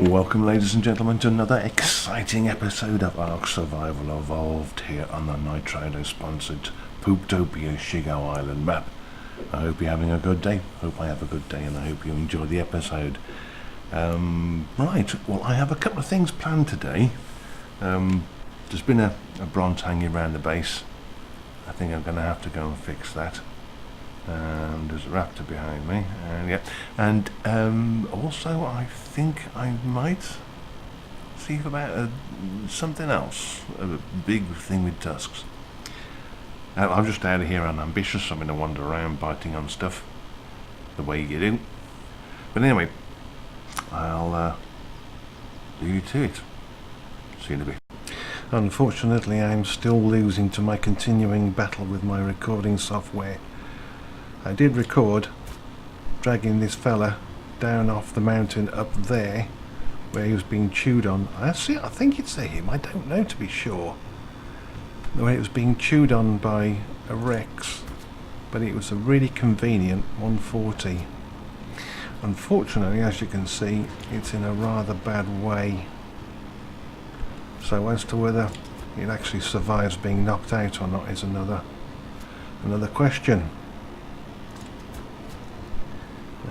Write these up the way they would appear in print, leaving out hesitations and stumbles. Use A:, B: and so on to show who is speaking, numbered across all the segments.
A: Welcome ladies and gentlemen to another exciting episode of Ark Survival Evolved here on the Nitrado sponsored Pooptopia Shigo Island map. I hope you're having a good day, hope I have a good day, and I hope you enjoy the episode. Right, well I have a couple of things planned today. There's been a bronze hanging around the base. I think I'm going to have to go and fix that. There's a raptor behind me, and also I think I might see about something else, a big thing with tusks. I'm just out of here unambitious. I'm going to wander around biting on stuff the way you do. But anyway, I'll leave you to it. See you in a bit. Unfortunately, I'm still losing to my continuing battle with my recording software. I did record dragging this fella down off the mountain up there where he was being chewed on. I think it's him, I don't know to be sure. The way it was being chewed on by a Rex, but it was a really convenient 140. Unfortunately, as you can see, it's in a rather bad way. So as to whether it actually survives being knocked out or not is another question.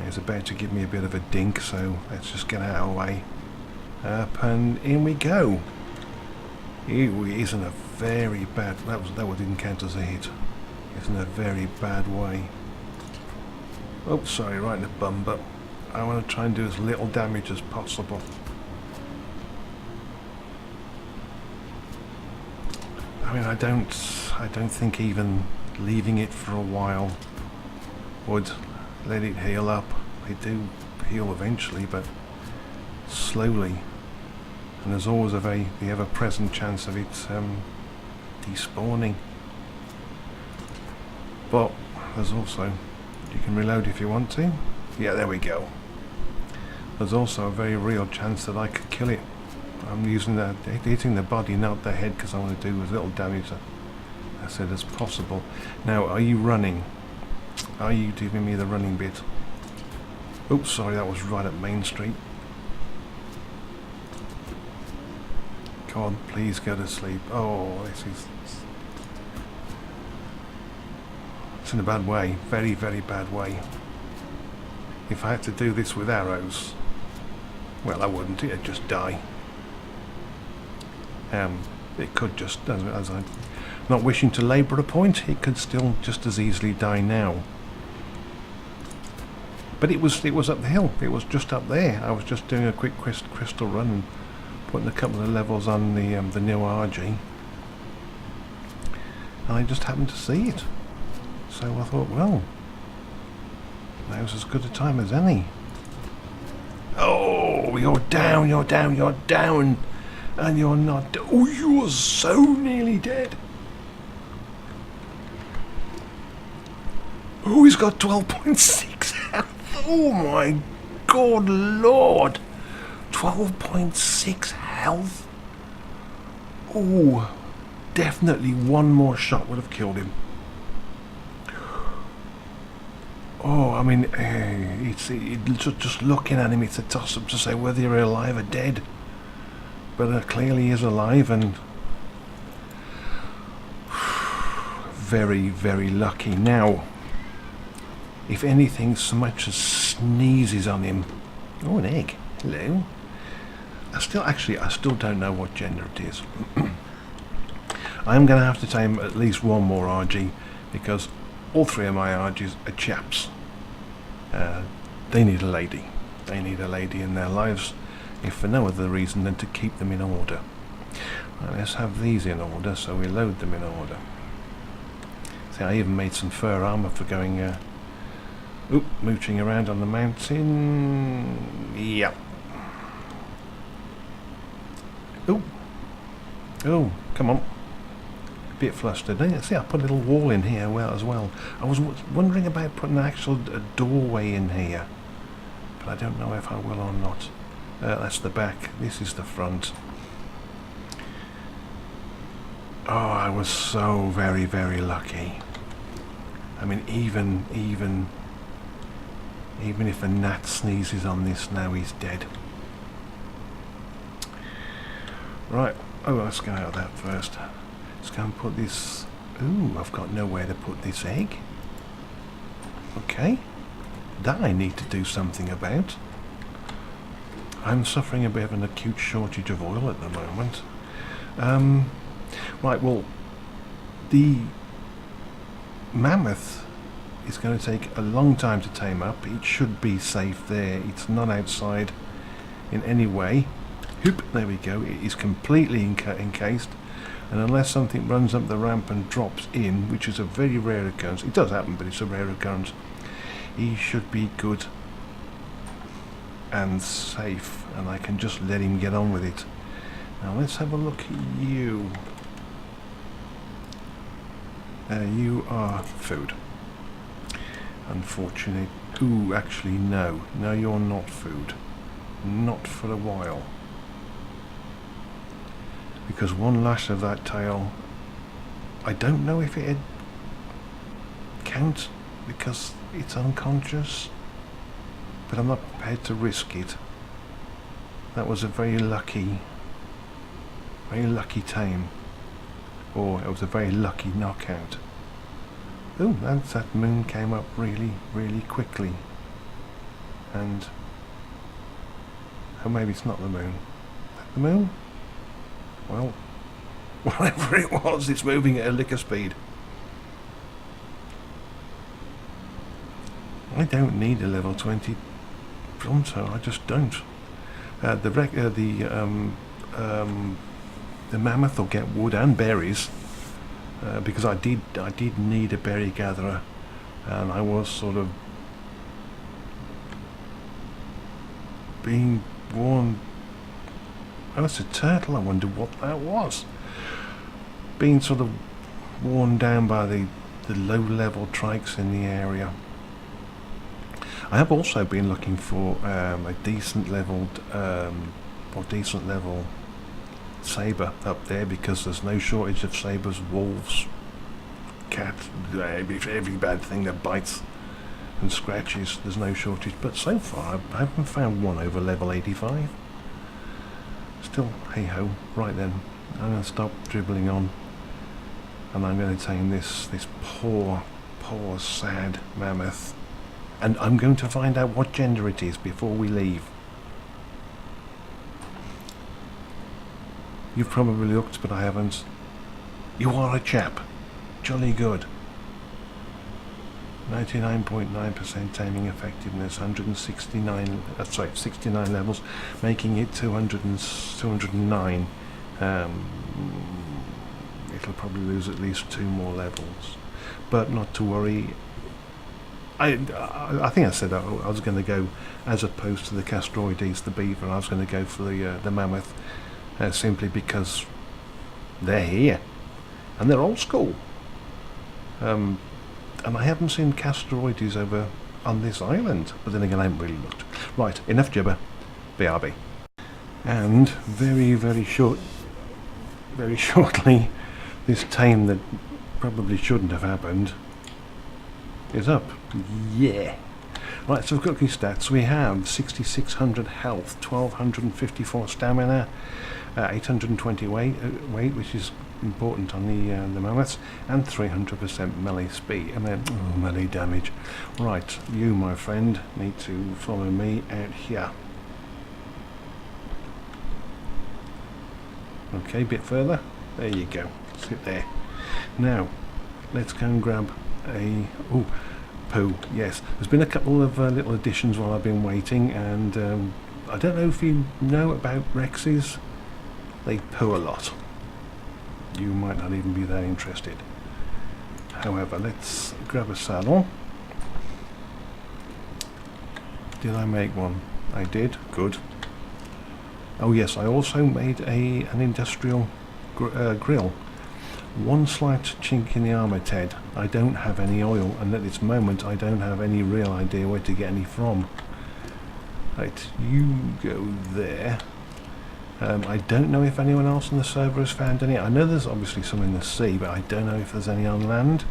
A: He's about to give me a bit of a dink, so let's just get out of the way. Up and in we go. He is in a very bad... That one didn't count as a hit. He's in a very bad way. Oh, sorry, right in the bum, but I want to try and do as little damage as possible. I mean, I don't think even leaving it for a while would let it heal up. They do heal eventually, but slowly, and there's always the ever-present chance of it despawning. But there's also, you can reload if you want to. Yeah, there we go. There's also a very real chance that I could kill it. I'm using that, hitting the body, not the head, because I want to do as little damage as possible. Now, are you running? Are you giving me the running bit? Oops, sorry, that was right at Main Street. God, please go to sleep. Oh, it's in a bad way. Very, very bad way. If I had to do this with arrows, well, I wouldn't. It'd just die. It could just, as I'm not wishing to labour a point, it could still just as easily die now. But it was up the hill. It was just up there. I was just doing a quick crystal run and putting a couple of levels on the new RG, and I just happened to see it. So I thought, well, that was as good a time as any. Oh, you're down, you're down, you're down. And you're not... Oh, you're so nearly dead. Oh, he's got 12.6 health. Oh my God, Lord. 12.6 health. Oh, definitely one more shot would have killed him. Oh, I mean, it's just looking at him, it's a toss-up to say whether you're alive or dead. But clearly he is alive, and very, very lucky. Now, if anything so much as sneezes on him... Oh, an egg. Hello. I still don't know what gender it is. I'm going to have to tame at least one more RG, because all three of my RGs are chaps. They need a lady. They need a lady in their lives, if for no other reason than to keep them in order. Right, let's have these in order, so we load them in order. See, I even made some fur armour for going mooching around on the mountain. Yep. Oh, come on. A bit flustered. See, I put a little wall in here as well. I was wondering about putting an actual doorway in here, but I don't know if I will or not. That's the back. This is the front. Oh, I was so very, very lucky. I mean, even if a gnat sneezes on this now, he's dead. Right, oh, let's get out of that first. Let's go and put this... Ooh, I've got nowhere to put this egg. Okay, that I need to do something about. I'm suffering a bit of an acute shortage of oil at the moment. Right, well, the mammoth is going to take a long time to tame up. It should be safe there. It's not outside in any way. Hoop, there we go. It is completely encased, and unless something runs up the ramp and drops in, which is a very rare occurrence, it does happen, but it's a rare occurrence, he should be good and safe, and I can just let him get on with it. Now let's have a look at you. You are food. Unfortunate. Ooh, actually no. No, you're not food. Not for a while. Because one lash of that tail, I don't know if it'd count because it's unconscious, but I'm not prepared to risk it. That was a very lucky tame, or it was a very lucky knockout. Oh, that moon came up really, really quickly, and oh, maybe it's not the moon. Is that the moon? Well, whatever it was, it's moving at a licker speed. I don't need a level 20 pronto. I just don't. The mammoth will get wood and berries because I did need a berry gatherer, and I was sort of being warned. Oh, it's a turtle. I wonder what that was. Being sort of worn down by the low-level trikes in the area. I have also been looking for a decent level saber up there, because there's no shortage of sabers, wolves, cats, every bad thing that bites and scratches. There's no shortage, but so far I haven't found one over level 85. Still, hey ho. Right then, I'm going to stop dribbling on, and I'm going to tame this poor sad mammoth, and I'm going to find out what gender it is before we leave. You've probably looked, but I haven't. You are a chap. Jolly good. 99.9% taming effectiveness, 69 levels, making it 209. It'll probably lose at least 2 more levels, but not to worry. I think I said I was going to go, as opposed to the castroides, the beaver, I was going to go for the mammoth, simply because they're here and they're old school. And I haven't seen castroides over on this island, but then again I haven't really looked. Right, enough gibber. BRB. And very shortly, this tame that probably shouldn't have happened is up. Yeah. Right, so we've got these stats. We have 6,600 health, 1,254 stamina, 820 weight, which is important on the mammoths, and 300% melee speed, and then melee damage. Right, you, my friend, need to follow me out here. Okay, a bit further. There you go. Sit there. Now, let's go and grab a... Oh, poo. Yes, there's been a couple of little additions while I've been waiting, and I don't know if you know about Rexes. They poo a lot. You might not even be that interested. However, let's grab a saddle. Did I make one? I did. Good. Oh yes, I also made an industrial grill. One slight chink in the armour, Ted. I don't have any oil, and at this moment I don't have any real idea where to get any from. Right, you go there. I don't know if anyone else on the server has found any. I know there's obviously some in the sea, but I don't know if there's any on land.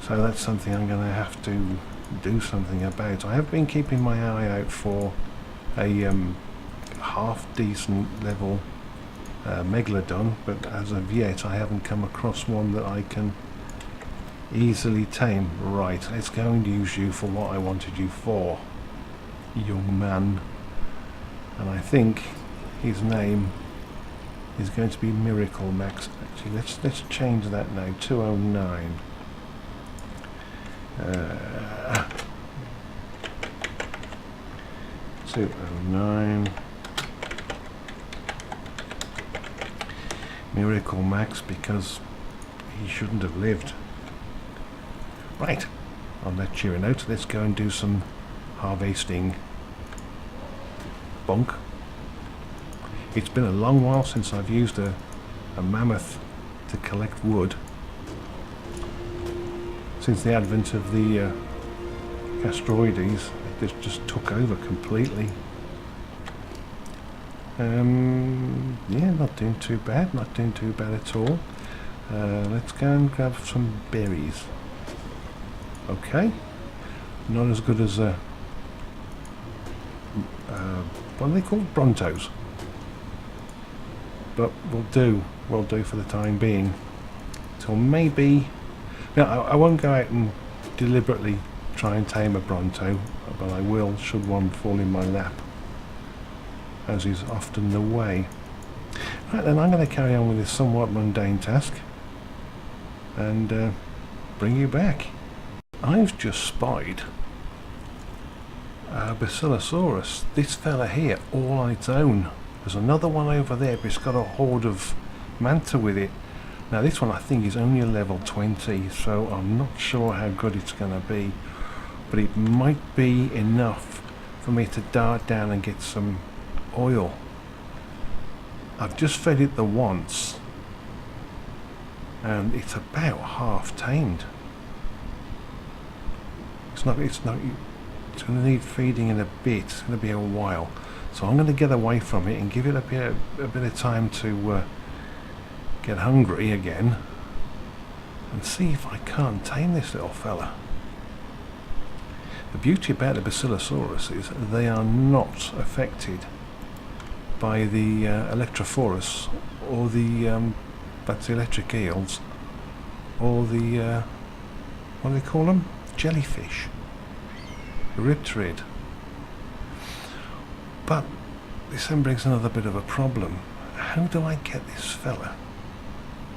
A: So that's something I'm going to have to do something about. I have been keeping my eye out for a half decent level Megalodon, but as of yet I haven't come across one that I can easily tame. Right, let's go and use you for what I wanted you for, young man. And I think his name is going to be Miracle Max. Actually, let's change that now. 209. 209. Miracle Max, because he shouldn't have lived. Right, on that cheery note, let's go and do some harvesting. Bonk. It's been a long while since I've used a mammoth to collect wood. Since the advent of the Castroides, it just took over completely. Yeah, not doing too bad, not doing too bad at all. Let's go and grab some berries. Okay, not as good as what are they called? Brontos. But we'll do for the time being. So maybe, no, I won't go out and deliberately try and tame a Bronto, but I will should one fall in my lap, as is often the way. Right then, I'm going to carry on with this somewhat mundane task and bring you back. I've just spied a Basilosaurus, this fella here, all on its own. There's another one over there, but it's got a horde of manta with it. Now this one I think is only a level 20, so I'm not sure how good it's going to be, but it might be enough for me to dart down and get some oil. I've just fed it the once and it's about half tamed. It's going to need feeding in a bit. It's going to be a while, so I'm going to get away from it and give it a bit of time to get hungry again and see if I can't tame this little fella. The beauty about the Basilosaurus is they are not affected by the Electrophorus or the that's the electric eels or the what do they call them? Jellyfish, the Ripterid. But this then brings another bit of a problem. How do I get this fella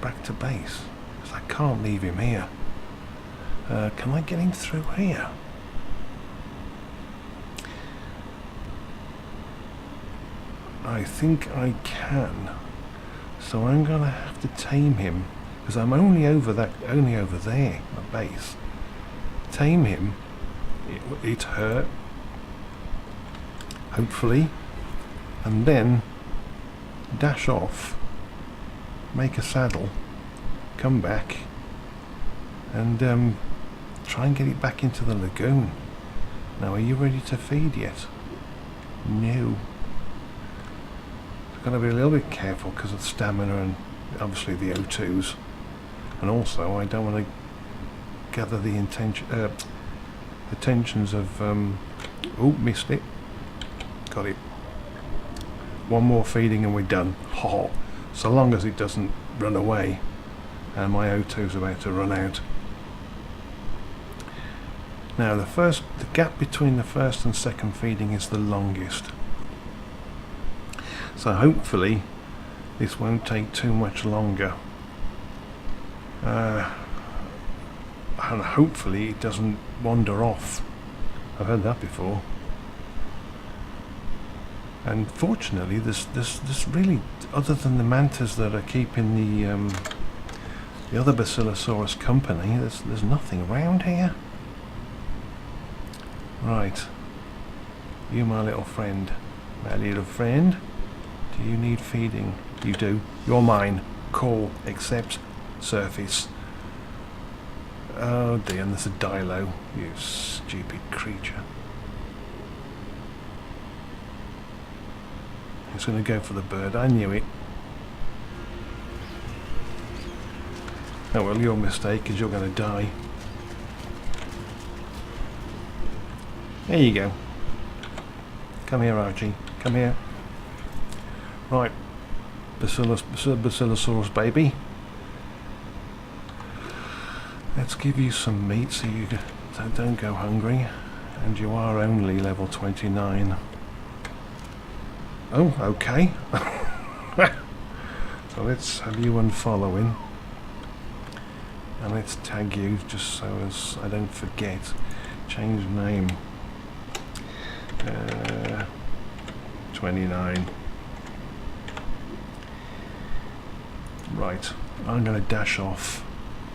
A: back to base? Because I can't leave him here. Can I get him through here? I think I can. So I'm gonna have to tame him, because I'm only over there, my base. Tame him, it hurt, hopefully, and then dash off, make a saddle, come back, and try and get it back into the lagoon. Now, are you ready to feed yet? No. Got to be a little bit careful because of stamina and obviously the O2s, and also I don't want to gather the attentions of oh, missed it, got it. One more feeding and we're done. Oh, so long as it doesn't run away, and my O2's about to run out. Now the gap between the first and second feeding is the longest. So hopefully this won't take too much longer, and hopefully it doesn't wander off. I've heard that before. And fortunately there's really, other than the mantas that are keeping the other Basilosaurus company, there's nothing around here. Right, you my little friend, do you need feeding? You do. You're mine. Call. Accept. Surface. Oh dear, and there's a dilo. You stupid creature. He's going to go for the bird. I knew it. Oh well, your mistake, because you're going to die. There you go. Come here, Archie. Come here. Right, Basilosaurus baby. Let's give you some meat so you don't go hungry. And you are only level 29. Oh, okay. So let's have you unfollowing. And let's tag you just so as I don't forget. Change name. 29. Right, I'm going to dash off.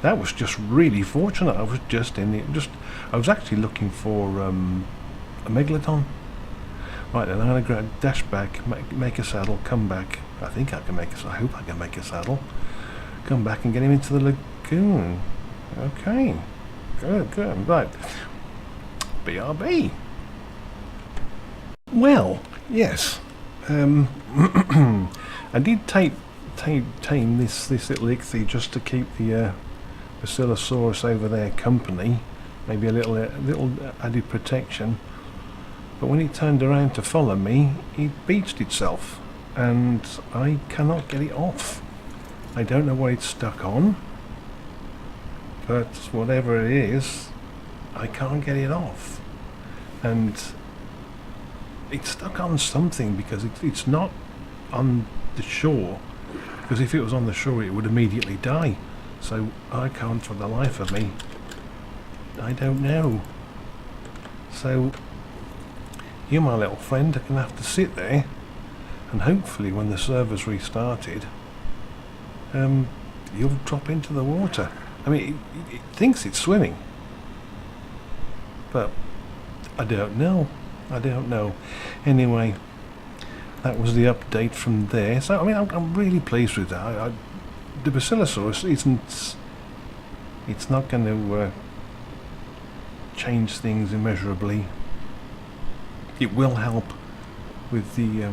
A: That was just really fortunate. I was just in the I was actually looking for a megalodon. Right then, I'm going to dash back, make a saddle, come back. I think I can make I hope I can make a saddle. Come back and get him into the lagoon. Okay, good. Right, BRB. Well, yes. I did tame this little ichthy just to keep the Basilosaurus over there company, maybe a little added protection. But when it turned around to follow me, it beached itself, and I cannot get it off. I don't know what it's stuck on, but whatever it is, I can't get it off. And it's stuck on something because it's not on the shore, because if it was on the shore it would immediately die. So I can't for the life of me. I don't know. So you, my little friend, are going to have to sit there, and hopefully when the server's restarted, you'll drop into the water. I mean, it thinks it's swimming, but I don't know. Anyway, that was the update from there. So I mean, I'm really pleased with that. The Basilosaurus it's not going to change things immeasurably. It will help with the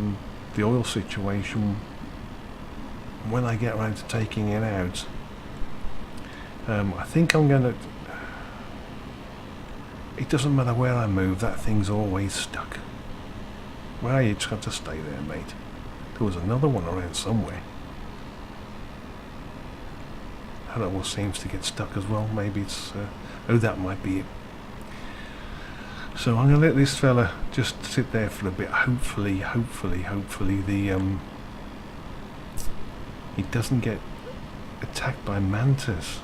A: oil situation when I get around to taking it out. I think I'm going to... It doesn't matter where I move, that thing's always stuck. Well, you just have to stay there, mate. There was another one around somewhere. That always seems to get stuck as well. Maybe it's... oh, that might be it. So I'm going to let this fella just sit there for a bit. Hopefully the he doesn't get attacked by mantas.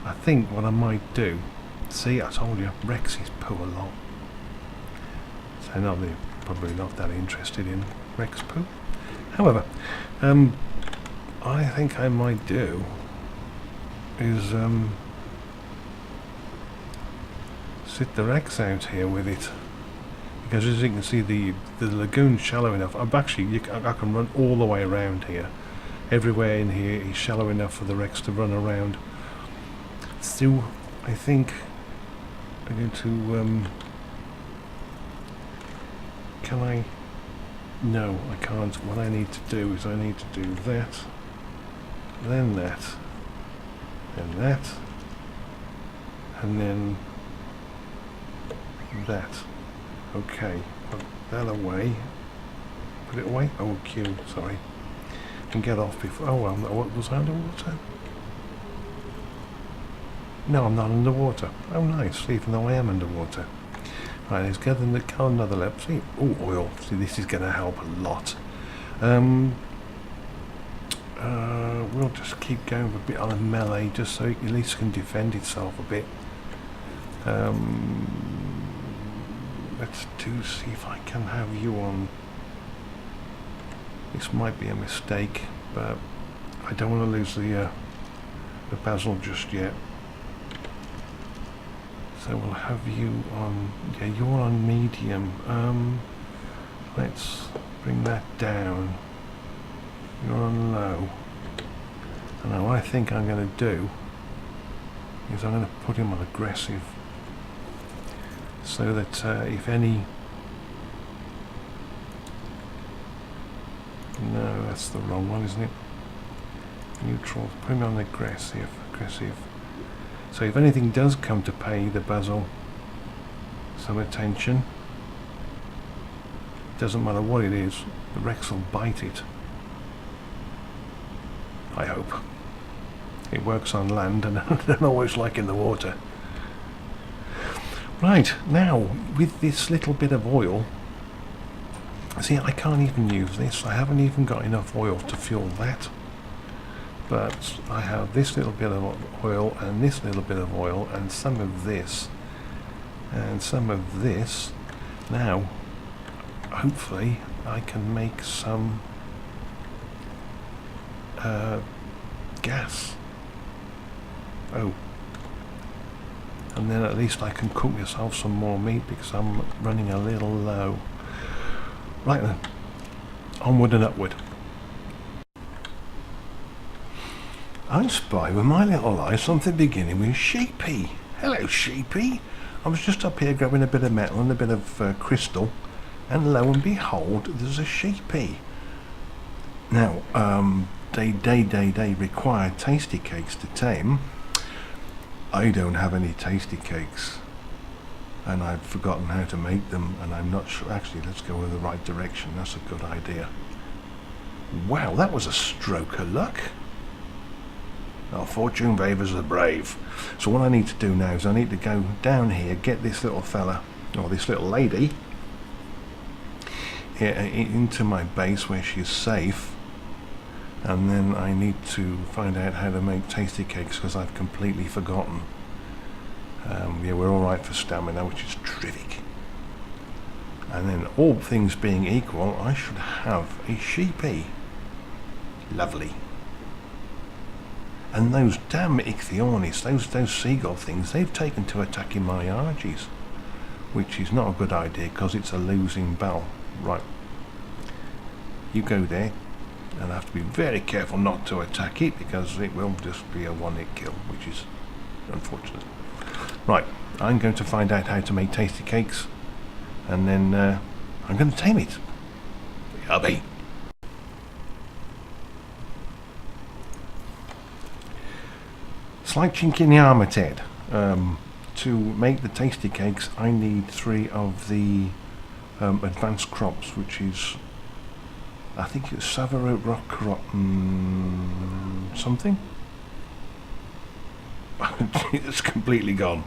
A: I think what I might do... See, I told you, Rexes poo a lot. So no, they're probably not that interested in Rex poo. However, I think I might do is sit the Rex out here with it, because as you can see the lagoon's shallow enough. I can run all the way around here. Everywhere in here is shallow enough for the Rex to run around. So I think I'm going to can I? No, I can't. What I need to do is I need to do that, then that, and that, and then that. Okay, put that away. Put it away. Oh, Q. Sorry. And get off before. Oh, well, what was I underwater? No, I'm not underwater. Oh, nice. Even though I am underwater. Right, let's get in the car another lap. See, oh, oil. See, this is going to help a lot. We'll just keep going with a bit on a melee, just so it at least can defend itself a bit. Let's see if I can have you on. This might be a mistake, but I don't want to lose the basil just yet. So we'll have you on. Yeah, you're on medium. Let's bring that down. You're on low. And now what I think I'm going to do is I'm going to put him on aggressive, so that if any... No, that's the wrong one, isn't it? Neutral. Put him on aggressive. So if anything does come to pay the basil some attention, doesn't matter what it is, the Rex will bite it. I hope. It works on land and don't always like in the water. Right, now with this little bit of oil, see, I can't even use this. I haven't even got enough oil to fuel that. But I have this little bit of oil and this little bit of oil and some of this and some of this. Now, hopefully I can make some gas. Oh. And then at least I can cook myself some more meat because I'm running a little low. Right then, onward and upward. I spy with my little eye something beginning with Sheepy. Hello, Sheepy. I was just up here grabbing a bit of metal and a bit of crystal, and lo and behold, there's a Sheepy. Now, they require tasty cakes to tame. I don't have any tasty cakes, and I've forgotten how to make them, and I'm not sure. Actually, let's go in the right direction. That's a good idea. Wow, that was a stroke of luck. Oh, fortune favours the brave. So what I need to do now is I need to go down here, get this little fella, or this little lady, into my base where she's safe, and then I need to find out how to make tasty cakes because I've completely forgotten. Yeah, we're alright for stamina, which is terrific. And then, all things being equal, I should have a sheepy. Lovely. And those damn ichthyornis, those seagull things, they've taken to attacking my argies, which is not a good idea because it's a losing battle. Right, you go there, and I have to be very careful not to attack it because it will just be a one-hit kill, which is unfortunate. Right, I'm going to find out how to make tasty cakes, and then I'm going to tame it. Yubby. Slight chink in the armour, Ted. To make the tasty cakes, I need 3 of the advanced crops, which is, I think it's Zanoit rock something. It's completely gone.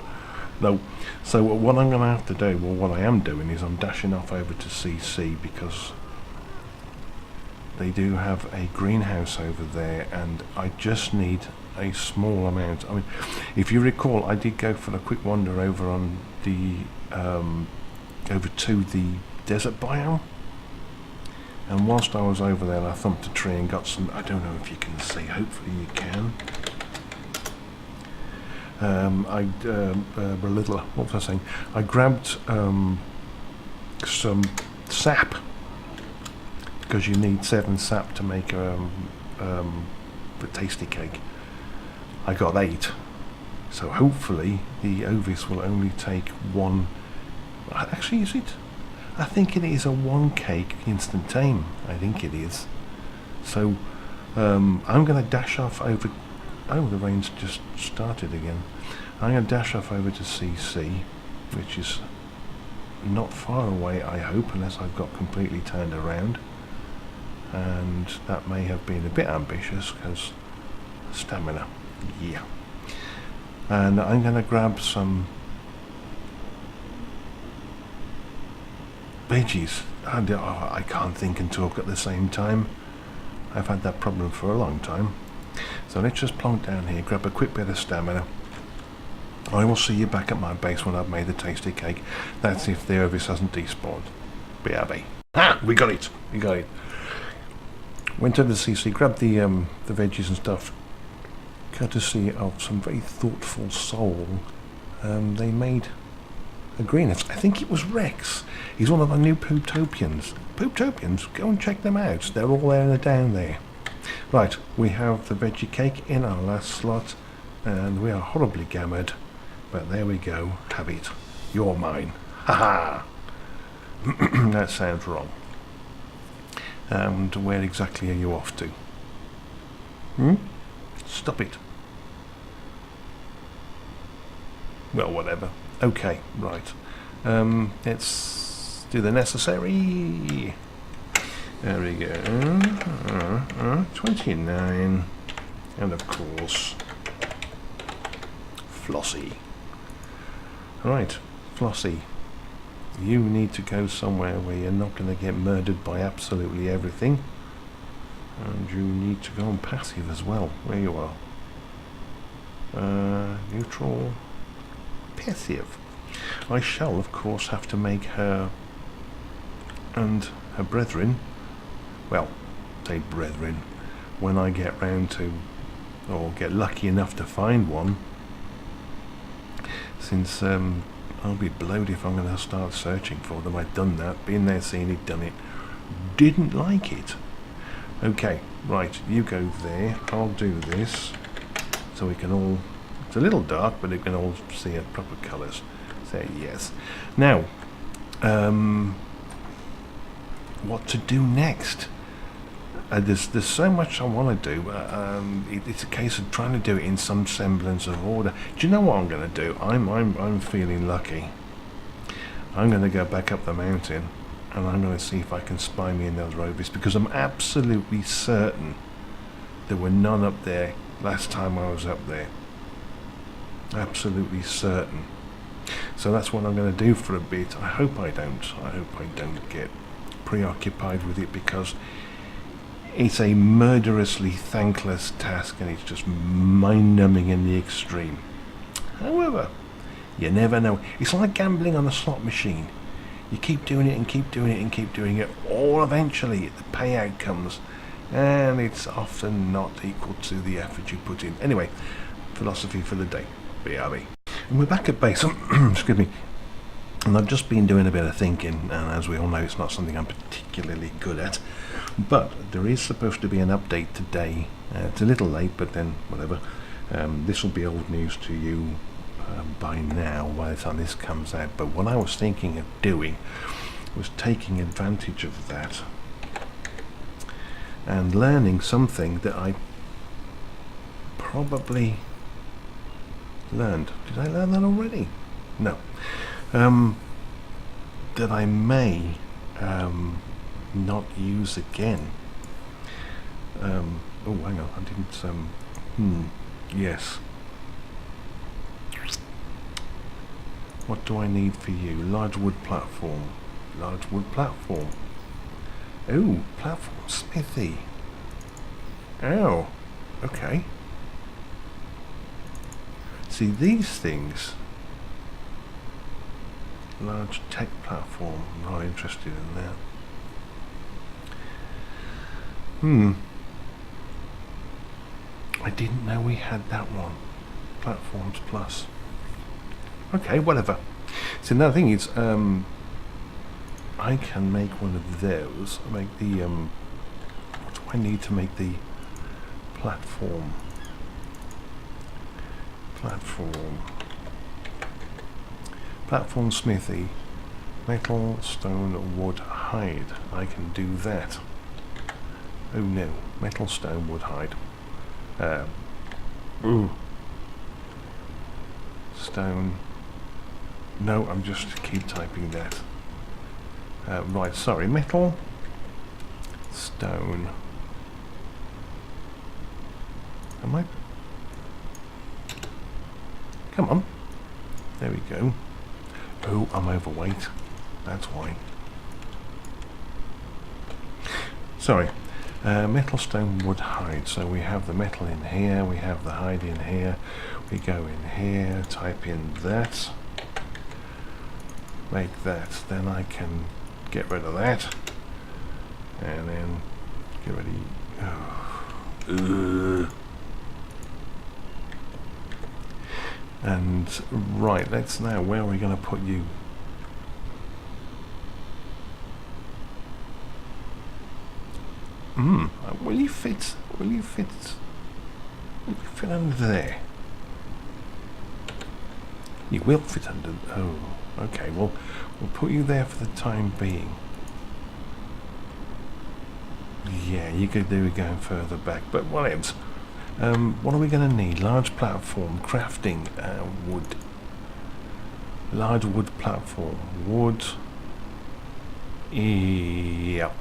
A: No. So what I'm going to have to do, well, what I am doing is I'm dashing off over to CC because they do have a greenhouse over there, and I just need a small amount. I mean, if you recall, I did go for a quick wander over on the over to the desert biome, and whilst I was over there, I thumped a tree and got some. I don't know if you can see. Hopefully, you can. What was I saying? I grabbed some sap because you need 7 sap to make a tasty cake. I got 8, so hopefully the ODeez will only take 1. Actually, is it? I think it is a 1 cake instant tame. I think it is. So I'm going to dash off over. Oh, the rain's just started again. I'm going to dash off over to CC, which is not far away, I hope, unless I've got completely turned around. And that may have been a bit ambitious because stamina. Yeah. And I'm going to grab some veggies. I can't think and talk at the same time. I've had that problem for a long time. So let's just plonk down here, grab a quick bit of stamina. I will see you back at my base when I've made the tasty cake. That's if the ODeez hasn't despawned. BRB. Ah, we got it. We got it. Went over to CC, grabbed the veggies and stuff, courtesy of some very thoughtful soul. They made a greenhouse. I think it was Rex. He's one of the new Pooptopians. Pooptopians, go and check them out. They're all there and down there. Right, we have the veggie cake in our last slot, and we are horribly gammered, but there we go. Have it. You're mine. Ha ha! That sounds wrong. And where exactly are you off to? Stop it. Well, whatever. Okay, right. Let's do the necessary. There we go. 29. And of course, Flossie. Right, Flossie, you need to go somewhere where you're not going to get murdered by absolutely everything. And you need to go on passive as well. Where you are. Neutral. Passive. I shall, of course, have to make her and her brethren, well, say brethren, when I get round to, or get lucky enough to find one, since I'll be blowed if I'm going to start searching for them. I've done that, been there, seen it, done it, didn't like it. Okay, right, you go there, I'll do this, so we can all, it's a little dark, but we can all see it proper colours. Say yes. Now, what to do next? There's so much I want to do. It's a case of trying to do it in some semblance of order. Do you know what I'm going to do? I'm feeling lucky. I'm going to go back up the mountain, and I'm going to see if I can spy me in those rovers, because I'm absolutely certain there were none up there last time I was up there. Absolutely certain. So that's what I'm going to do for a bit. I hope I don't get preoccupied with it, because it's a murderously thankless task, and it's just mind-numbing in the extreme. However, you never know. It's like gambling on a slot machine. You keep doing it and keep doing it and keep doing it, or eventually the payout comes, and it's often not equal to the effort you put in. Anyway, philosophy for the day. BRB. And we're back at base. Excuse me. And I've just been doing a bit of thinking, and as we all know, it's not something I'm particularly good at. But there is supposed to be an update today. It's a little late, but then whatever. This will be old news to you by now, by the time this comes out. But what I was thinking of doing was taking advantage of that and learning something that I probably learned. Did I learn that already? No. That I may not use again. Oh, hang on, I didn't, yes. What do I need for you? Large wood platform. Large wood platform. Oh, platform smithy. Oh, okay. See, these things, large tech platform, I'm not interested in that. I didn't know we had that one. Platforms plus. Okay, whatever. So another thing is, I can make one of those. Make the, what do I need to make the platform? Platform smithy. Metal, stone, wood, hide. I can do that. Oh no. Metal, stone, wood, hide. Stone. No, I'm just keep typing that. Right, sorry. Metal, stone. Am I? Come on. There we go. Oh, I'm overweight. That's why. Sorry. Metal, stone, wood, hide. So we have the metal in here, we have the hide in here. We go in here, type in that. Make that. Then I can get rid of that. And then get rid of... And right, let's now, where are we going to put you? Will you fit under there? You will fit under, oh, okay, well, we'll put you there for the time being. Yeah, you could do it going further back, but what else? What are we going to need? Large platform, crafting, wood. Large wood platform, wood. Yep.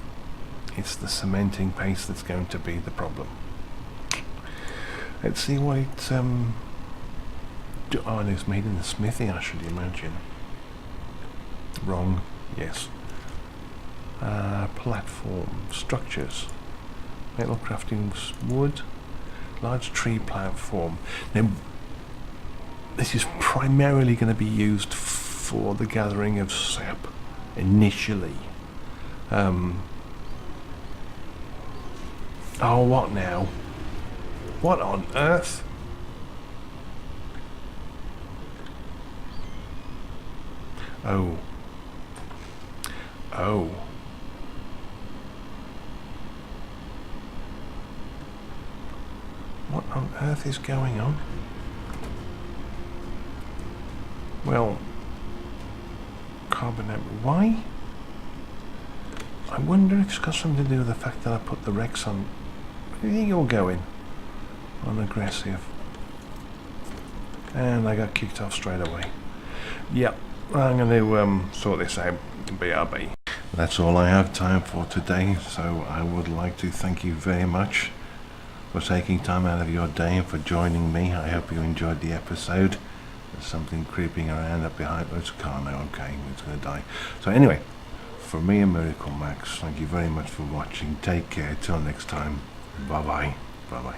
A: It's the cementing paste that's going to be the problem. Let's see what it's oh, and it's made in the smithy, I should imagine. Wrong. Yes. Platform structures. Metal crafting wood. Large tree platform. Now, this is primarily going to be used for the gathering of sap initially. Oh, what now? What on earth? Oh. Oh. What on earth is going on? Well, carbonate. Why? I wonder if it's got something to do with the fact that I put the Rex on. Where do you think you're going? On aggressive. And I got kicked off straight away. Yep, I'm going to sort this out. BRB. That's all I have time for today, so I would like to thank you very much for taking time out of your day and for joining me. I hope you enjoyed the episode. There's something creeping around up behind. It's a car now, okay, it's going to die. So anyway, for me and Miracle Max, thank you very much for watching. Take care, till next time. Bye bye. Bye bye.